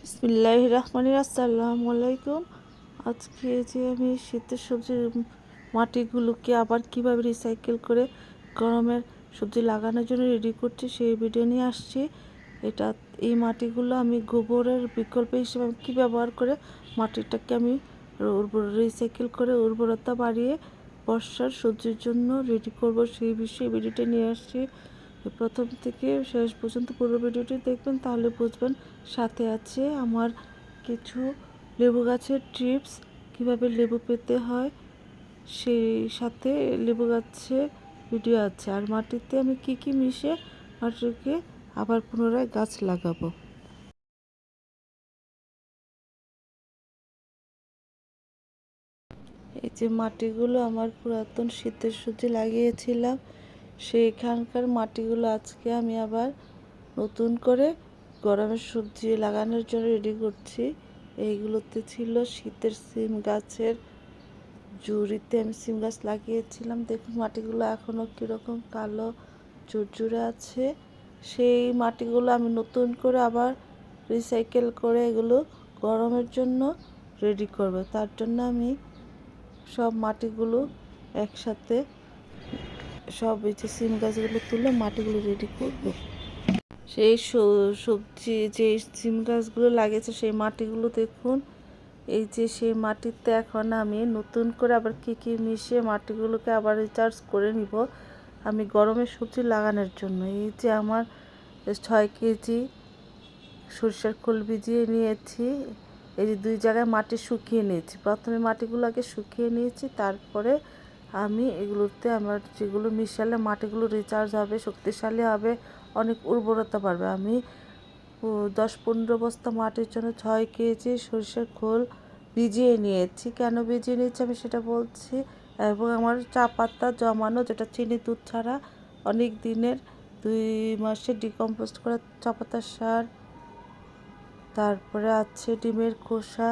বিসমিল্লাহির রহমানির আসসালামু আলাইকুম। আজকে যে আমি শীতের সবজির মাটিগুলোকে আবার কিভাবে রিসাইকেল করে গরমের সবজি লাগানোর জন্য রেডি করছি সেই ভিডিও নিয়ে আসছি। এই মাটিগুলো আমি গোবরের বিকল্প হিসেবে আমি কী ব্যবহার করে মাটিটাকে আমি রিসাইকেল করে উর্বরতা বাড়িয়ে বর্ষার সবজির জন্য রেডি করব সেই বিষয়ে ভিডিওটা নিয়ে আসছি। প্রথম থেকে শেষ পর্যন্ত পুরো ভিডিওটি দেখবেন, তাহলে বুঝবেন। সাথে আছে আমার কিছু লেবু গাছের টিপস, কিভাবে লেবু পেতে হয় সেই সাথে লেবু গাছের ভিডিও আছে, আর মাটিতে আমি কি কি মিশিয়ে মাটিকে আবার পুনরায় গাছ লাগাবো। এই যে মাটিগুলো আমার পুরাতন শীতের সবজি লাগিয়েছিলাম, সেইখানকার মাটিগুলো আজকে আমি আবার নতুন করে গরমের সবজি লাগানোর জন্য রেডি করছি। এইগুলোতে ছিল শীতের সিম গাছের জুড়িতে আমি সিম গাছ লাগিয়েছিলাম। দেখুন মাটিগুলো এখনও কীরকম কালো ঝুরঝুরে আছে। সেই মাটিগুলো আমি নতুন করে আবার রিসাইকেল করে এগুলো গরমের জন্য রেডি করব। তার জন্য আমি সব মাটিগুলো একসাথে সব এই যে সিম গাছগুলো তুলে মাটিগুলো রেডি করব। সেই সবজি যে সিম গাছগুলো লাগিয়েছে সেই মাটিগুলো দেখুন। এই যে সেই মাটিতে এখন আমি নতুন করে আবার কী কী মিশিয়ে মাটিগুলোকে আবার রিচার্জ করে নিব আমি গরমের সবজি লাগানোর জন্য। এই যে আমার 6 কেজি সরষের খোল ভিজিয়ে নিয়েছি। এই যে 2 জায়গায় মাটি শুকিয়ে নিয়েছি। প্রথমে মাটিগুলো আগে শুকিয়ে নিয়েছি, তারপরে আমি এগুলোতে আমার যেগুলো মিশালে মাটিগুলো রিচার্জ হবে, শক্তিশালী হবে, অনেক উর্বরতা বাড়বে। আমি 10-15 বস্তা মাটির জন্য 6 কেজি সরষের খোল ভিজিয়ে নিয়েছি। কেন ভিজিয়ে নিয়েছি আমি সেটা বলছি। এবং আমার চা পাতা জমানো, যেটা চিনি দুধ ছাড়া অনেক দিনের 2 মাসে ডিকম্পোস্ট করা চা পাতার সার, তারপরে আছে ডিমের খোসা,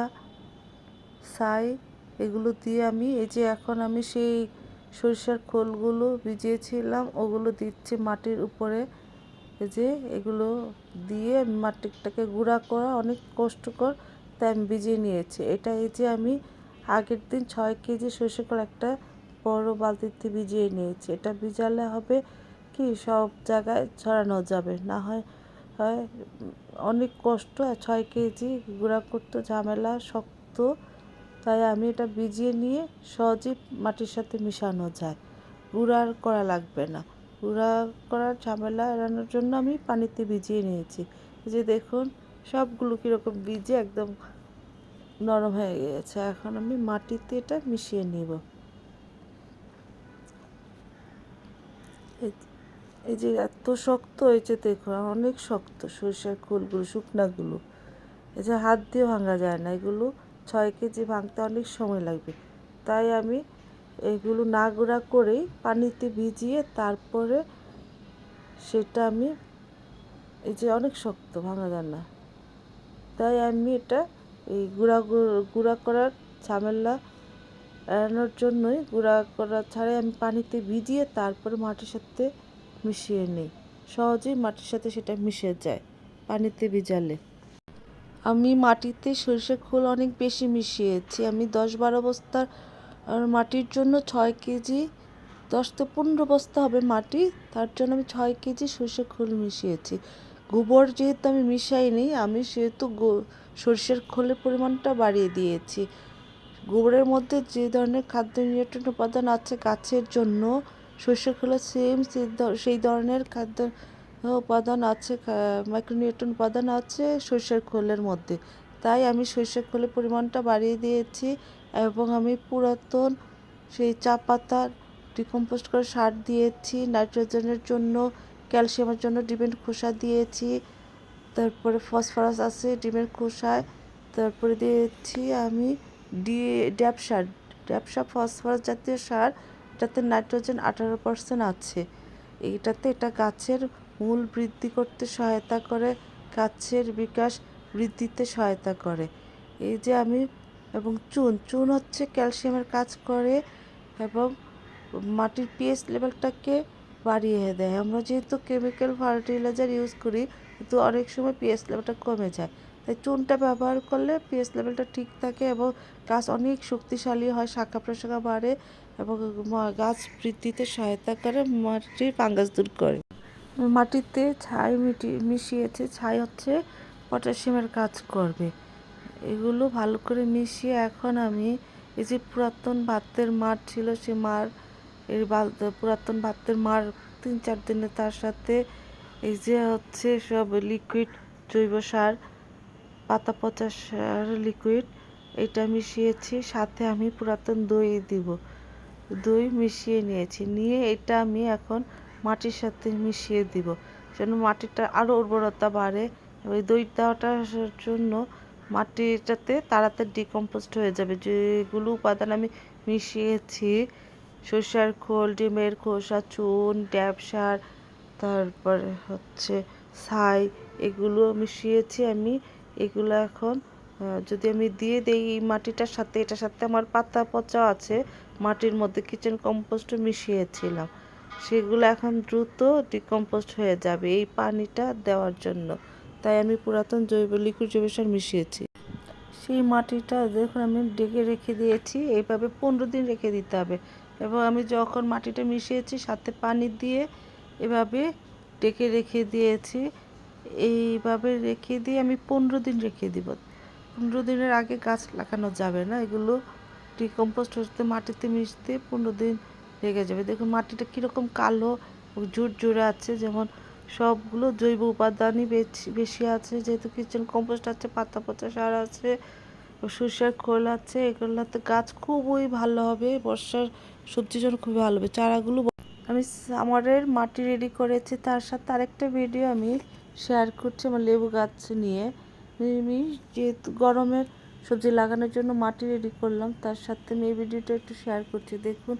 ছাই, এগুলো দিয়ে আমি এই যে এখন আমি সেই সরিষার খোলগুলো ভিজিয়েছিলাম ওগুলো দিচ্ছি মাটির উপরে। এই যে এগুলো দিয়ে মাটিটাকে গুঁড়া করা অনেক কষ্টকর, তাই আমি ভিজিয়ে নিয়েছি এটা। এই যে আমি আগের দিন 6 কেজি সরষের খোল একটা বড় বালতিতে ভিজিয়ে নিয়েছি। এটা ভিজালে হবে কি সব জায়গায় ছড়ানো যাবে, না হয় অনেক কষ্ট। 6 কেজি গুঁড়া করতে ঝামেলা, শক্ত, তাই আমি এটা ভিজিয়ে নিয়ে সহজেই মাটির সাথে মিশানো যায়, গুঁড়া করা লাগবে না। গুঁড়া করার ঝামেলা এড়ানোর জন্য আমি পানিতে ভিজিয়ে নিয়েছি। এই যে দেখুন সবগুলো কীরকম ভিজে একদম নরম হয়ে গিয়েছে। এখন আমি মাটিতে এটা মিশিয়ে নিব। এই যে এত শক্ত হয়েছে দেখুন, অনেক শক্ত সরিষার খোলগুলো, শুকনাগুলো। এই যে হাত দিয়ে ভাঙা যায় না, এগুলো 6 কেজি ভাঙতে অনেক সময় লাগবে। তাই আমি এগুলো না গুঁড়া করেই পানিতে ভিজিয়ে তারপরে সেটা আমি এই যে অনেক শক্ত, ভাঙা যায় না, তাই আমি এটা এই গুঁড়া করার ঝামেলা এড়ানোর জন্যই গুঁড়া করা ছাড়াই আমি পানিতে ভিজিয়ে তারপরে মাটির সাথে মিশিয়ে নিই। সহজেই মাটির সাথে সেটা মিশে যায় পানিতে ভিজালে। আমি মাটিতে সরষের খোল অনেক বেশি মিশিয়েছি। আমি 10-12 বস্তার মাটির জন্য 6 কেজি, 10-15 বস্তা হবে মাটি, তার জন্য আমি 6 কেজি সরষের খোল মিশিয়েছি। গোবর যেহেতু আমি মিশাইনি, আমি সেহেতু সরষের খোলের পরিমাণটা বাড়িয়ে দিয়েছি। গোবরের মধ্যে যে ধরনের খাদ্য নিউট্রিয়েন্ট উপাদান আছে গাছের জন্য, সরষের খোলে সেম সেই ধরনের খাদ্য উপাদান আছে, মাইক্রোনিউট্রিয়েন্ট উপাদান আছে সরষের খোলের মধ্যে। তাই আমি সরষের খোলের পরিমাণটা বাড়িয়ে দিয়েছি। এবং আমি পুরাতন সেই চা পাতার ডিকম্পোস্ট করে সার দিয়েছি, নাইট্রোজেনের জন্য, ক্যালসিয়ামের জন্য ডিমের খোসা দিয়েছি, তারপরে ফসফরাস আছে ডিমের খোসায়, তারপরে দিয়েছি আমি ড্যাপ সার ফসফরাস জাতীয় সার, এটাতে নাইট্রোজেন 18% আছে। এটা গাছের মূল বৃদ্ধি করতে সহায়তা করে, গাছের বিকাশ বৃদ্ধিতে সহায়তা করে। এই যে আমি এবং চুন হচ্ছে ক্যালসিয়ামের কাজ করে এবং মাটির পিএইচ লেভেলটাকে বাড়িয়ে দেয়। আমরা যেহেতু কেমিক্যাল ফার্টিলাইজার ইউজ করি, কিন্তু অনেক সময় পিএইচ লেভেলটা কমে যায়, তাই চুনটা ব্যবহার করলে পিএইচ লেভেলটা ঠিক থাকে এবং গাছ অনেক শক্তিশালী হয়, শাখা প্রশাখা বাড়ে এবং গাছ বৃদ্ধিতে সহায়তা করে, মাটির ফাঙ্গাস দূর করে। মাটিতে ছাই মিশিয়েছে, ছাই হচ্ছে পটাশিয়ামের কাজ করবে। এগুলো ভালো করে মিশিয়ে এখন আমি এই যে পুরাতন ভাতের মাড় ছিল, সে মাড় পুরাতন ভাতের মাড় 3-4 দিনে তার সাথে এই যে হচ্ছে সব লিকুইড জৈব সার, পাতা পচা সার লিকুইড, এটা মিশিয়েছি। সাথে আমি পুরাতন দই দিব, দই মিশিয়ে নিয়েছি। নিয়ে এটা আমি এখন মাটির সাথে মিশিয়ে দিব যেন মাটিটা আরও উর্বরতা বাড়ে। ওই দই দেওয়াটার জন্য মাটিটাতে তাড়াতাড়ি ডিকম্পোস্ট হয়ে যাবে। যেগুলো উপাদান আমি মিশিয়েছি, সরিষার খোল, ডিমের খোসা, চুন, ড্যাব সার, তারপরে হচ্ছে ছাই, এগুলো মিশিয়েছি আমি। এগুলো এখন যদি আমি দিয়ে দেই এই মাটিটার সাথে, এটার সাথে আমার পাতা পচা আছে মাটির মধ্যে, কিচেন কম্পোস্টও মিশিয়েছিলাম, সেগুলো এখন দ্রুত ডিকম্পোস্ট হয়ে যাবে এই পানিটা দেওয়ার জন্য। তাই আমি পুরাতন লিকুইড জৈব সার মিশিয়েছি। সেই মাটিটা দেখুন আমি ঢেকে রেখে দিয়েছি, এইভাবে 15 দিন রেখে দিতে হবে। এবং আমি যখন মাটিটা মিশিয়েছি সাথে পানি দিয়ে এভাবে ঢেকে রেখে দিয়েছি। এইভাবে রেখে দিয়ে আমি 15 দিন রেখে দিব। 15 দিনের আগে গাছ লাগানো যাবে না, এগুলো ডিকম্পোস্ট হতে মাটিতে মিশতে 15 দিন লেগে যাবে। দেখুন মাটিটা কীরকম কালো ঝুরঝুরে আছে, যেমন সবগুলো জৈব উপাদানই বেশি আছে, যেহেতু কিচেন কম্পোস্ট আছে, পাতা পচা সার আছে, সরষের খোল আছে। এগুলোতে গাছ খুবই ভালো হবে, বর্ষার সবজির জন্য খুবই ভালো হবে। চারাগুলো আমি সামারের মাটি রেডি করেছি, তার সাথে আরেকটা ভিডিও আমি শেয়ার করছি আমার লেবু গাছ নিয়ে। আমি যেহেতু গরমের সবজি লাগানোর জন্য মাটি রেডি করলাম, তার সাথে আমি এই ভিডিওটা একটু শেয়ার করছি। দেখুন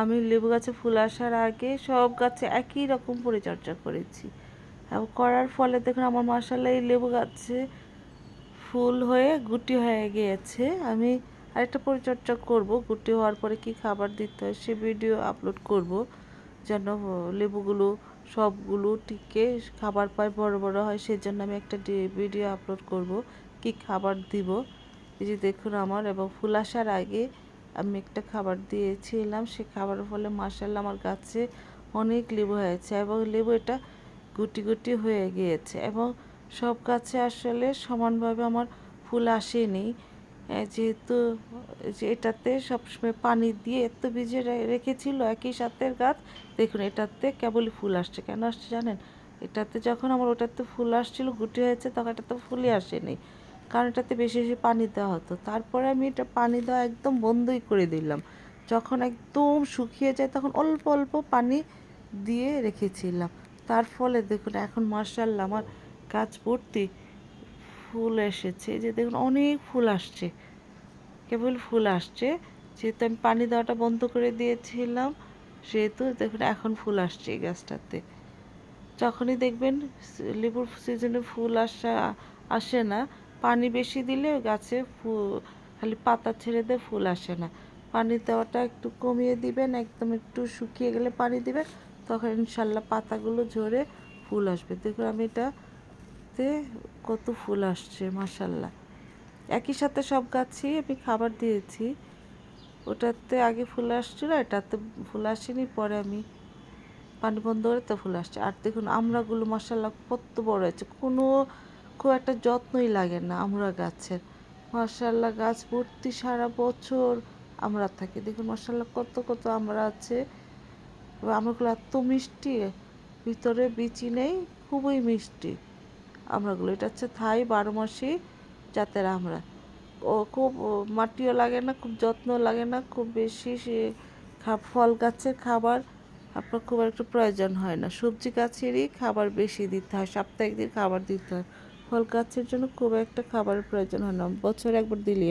আমি লেবু গাছে ফুল আসার আগে সব গাছে একই রকম পরিচর্যা করেছি, এবং করার ফলে দেখুন আমার মাশাআল্লাহ এই লেবু গাছে ফুল হয়ে গুটি হয়ে গিয়েছে। আমি আরেকটা পরিচর্যা করব, গুটি হওয়ার পরে কি খাবার দিতে হয় সে ভিডিও আপলোড করব, যেন লেবুগুলো সবগুলো টিকে খাবার পায়, বড় বড় হয়। সেজন্য আমি একটা ভিডিও আপলোড করব কি খাবার দিব। এই যে দেখুন আমার, এবং ফুল আসার আগে আমি একটা খাবার দিয়েছিলাম, সে খাবারের ফলে মাশাআল্লাহ আমার গাছে অনেক লেবু হয়েছে, এবং লেবু এটা গুটি গুটি হয়ে গিয়েছে। এবং সব গাছে আসলে সমানভাবে আমার ফুল আসেনি, যেহেতু যে এটাতে সবসময় পানি দিয়ে এত ভিজে রেখেছিল একই সাথে গাছ। দেখুন এটাতে কেবলই ফুল আসছে, কেন আসছে জানেন? এটাতে যখন আমার ওটাতে ফুল আসছিল গুটি হয়েছে, তখন এটাতে ফুলই আসেনি, কারণ এটাতে বেশি বেশি পানি দেওয়া হতো। তারপরে আমি এটা পানি দেওয়া একদম বন্ধই করে দিলাম, যখন একদম শুকিয়ে যায় তখন অল্প অল্প পানি দিয়ে রেখেছিলাম। তার ফলে দেখুন এখন মাশাআল্লাহ আমার গাছ ভর্তি ফুল এসেছে। যে দেখুন অনেক ফুল আসছে, কেবল ফুল আসছে, যেহেতু আমি পানি দেওয়াটা বন্ধ করে দিয়েছিলাম, সেহেতু দেখুন এখন ফুল আসছে এই গাছটাতে। যখনই দেখবেন লেবুর সিজনে ফুল আসে না, পানি বেশি দিলে গাছে খালি পাতা ছেড়ে দিয়ে ফুল আসে না। পানি দেওয়াটা একটু কমিয়ে দিবেন, একদম একটু শুকিয়ে গেলে পানি দিবেন, তখন ইনশাল্লাহ পাতাগুলো ঝরে ফুল আসবে। দেখুন আমি এটাতে কত ফুল আসছে মাশাল্লাহ। একই সাথে সব গাছই আমি খাবার দিয়েছি, ওটাতে আগে ফুল আসছিল, এটাতে ফুল আসেনি, পরে আমি পানি বন্ধ করে তো ফুল আসছে। আর দেখুন আমড়াগুলো মাশাআল্লাহ কত বড় হয়েছে, খুব একটা যত্নই লাগে না আমড়া গাছের। মাশাআল্লাহ গাছ ভর্তি সারা বছর আমড়া থাকে। দেখুন মাশাআল্লাহ কত কত আমড়া আছে, এবং আমড়াগুলো এত মিষ্টি, ভিতরে বিচি নেই, খুবই মিষ্টি আমড়াগুলো। এটা হচ্ছে থাই 12 মাসি জাতের আমড়া। ও খুব মাটিও লাগে না, খুব যত্ন লাগে না, খুব বেশি সে ফল গাছের খাবার আপনার খুব একটু প্রয়োজন হয় না। সবজি গাছেরই খাবার বেশি দিতে হয়, সাপ্তাহিক দিন খাবার দিতে হয়। ফল গাছের জন্য খুব একটা খাবারের প্রয়োজন হয় না, বছরে একবার দিলে